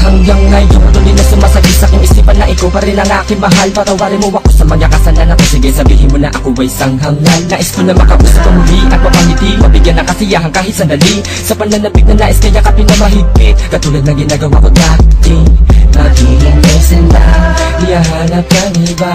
Hanggang ngayon tuloy na sumasagi sa aking isipan na ikaw pa rin ang aking mahal. Patawarin mo ako sa mga kasalanan ko. Sige, sabihin mo na ako ay sanghangal. Nais ko na makausap ka muli at mapangiti, mabigyan ng kasiyahan kahit sandali. Sa pananabik na nais kaya kapin na mahigpit, katulad ng ginagawa ko dati. Naghihintay sila, di hahanap ng iba.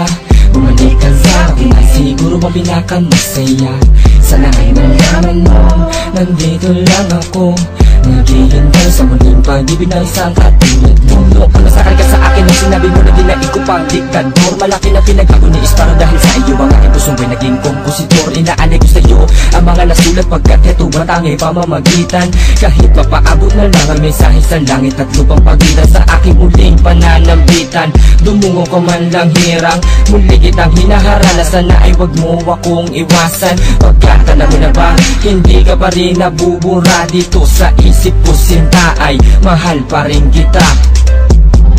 Bumalik ka sa akin ay siguro ang pinakamasaya. Sana ay malaman mo, nandito lang ako. Naghihintay sa muling pag-ibig na isang katulad mo. Noong masakal ka sa akin nung sinabi mo na di na ikaw pang diktador. Malaki na pinagbago ni Isparo dahil sa iyo ang aking pusong ko'y naging kompositor. Inaalay ko sa iyo ang mga nasulat pagkat ito ba tanging pamamagitan. Kahit mapaabot na lang ang mensahe sa langit at lupang pagitan sa aking muling pananambitan. Dumungo ko man lang hirang, muli kitang hinaharap na sana ay wag mo akong iwasan. Pagkat alam mo na ba, hindi ka pa rin nabubura dito sa isip ko, sinta ay mahal pa rin kita.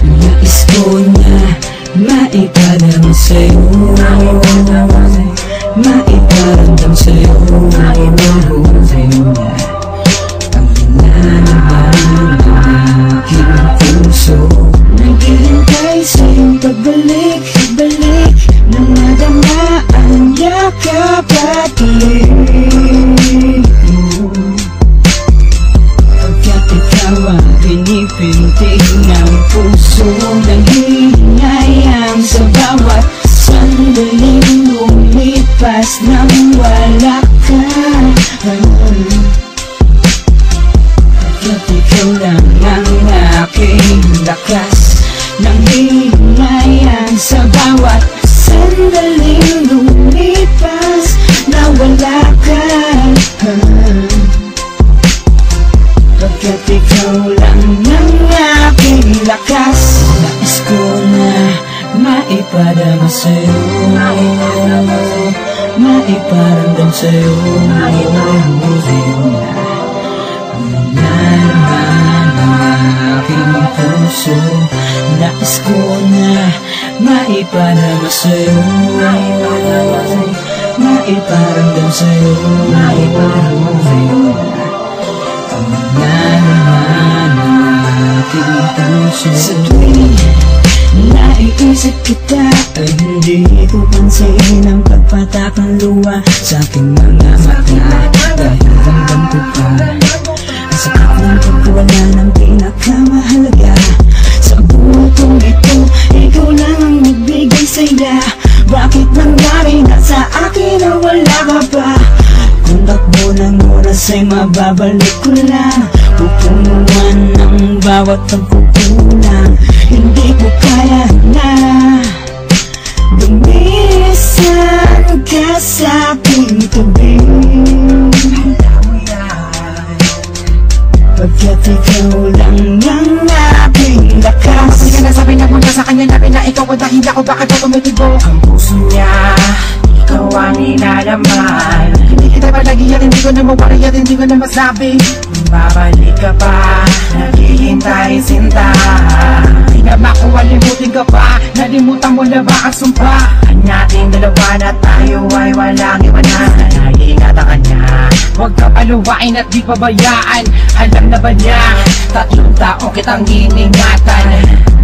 Nais ko na maiparamdam sa'yo, maiparamdam sa'yo na ang hinanaman ng aking puso. Naghihintay sa iyong pagbalik, balik nang madama ang yakap at tuloy. Pagkat ikaw ang pinipintig ng puso, nanghihingayang sa bawat sandaling lumipas nang wala ka. Pagkat ikaw lang ang aking lakas, nanghihingayang sa bawat sandaling lumipas na wala ka. Pagkat ikaw lang ang aking lakas, nais ko na maipadama sa'yo, maiparamdam sa'yo na ang naraman ng aking puso. Nais ko na maipadama sa'yo, maiparamdam sa'yo na ang naraman ng aking puso. Sa tuwing naiisip kita ay hindi ko pansin ang pagpatak ng luha sa aking mga mata. Dahil ramdam ko pa ang sakit ng pagwala ng pinakamahalaga sa buhay kong ito. Ikaw lang ang nagbigay saya. Bakit nangyari na sa akin na wala ka pa? Kung takbo ng oras ay mababalik ko lang, pupunuan ng bawat pagkukulang. Hindi ko kaya na lumisan ka sa aking tabi. Pagkat ikaw lang ang aking lakas. Kasi ka nasabi na muna sa kanya namin na ikaw ang dahil ako. Bakit ba tumitibo ang puso niya? Ikaw ang inalaman. Hindi kita palagi at hindi ko na mawari at hindi ko na masabi. Babalik ka pa, naghihintay sinta. Di na makuwalimutin ka pa, nalimutan mo na ba ang sumpa? Ang nating dalawa na tayo ay walang iwanan. Naiingatan ka niya, huwag ka paluwain at di pabayaan. Alam na ba niya, 3 taong kitang iningatan.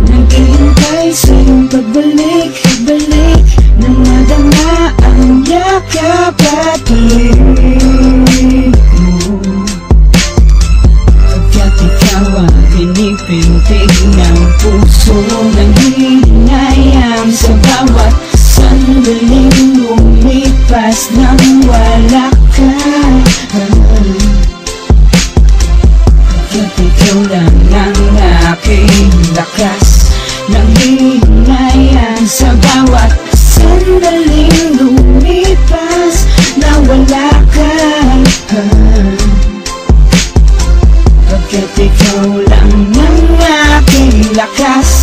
Naghihintay sa iyong pagbalik, balik nang madama ang yakap at tuloy. Pagkat ikaw ang pinipintig ng puso, nanghihingayang sa bawat sandaling lumipas nang wala ka. Pagkat ikaw lang ang aking lakas, nanghihingayang sa bawat sandaling lumipas na wala ka. Pagkat ikaw lang ang aking lakas. wakas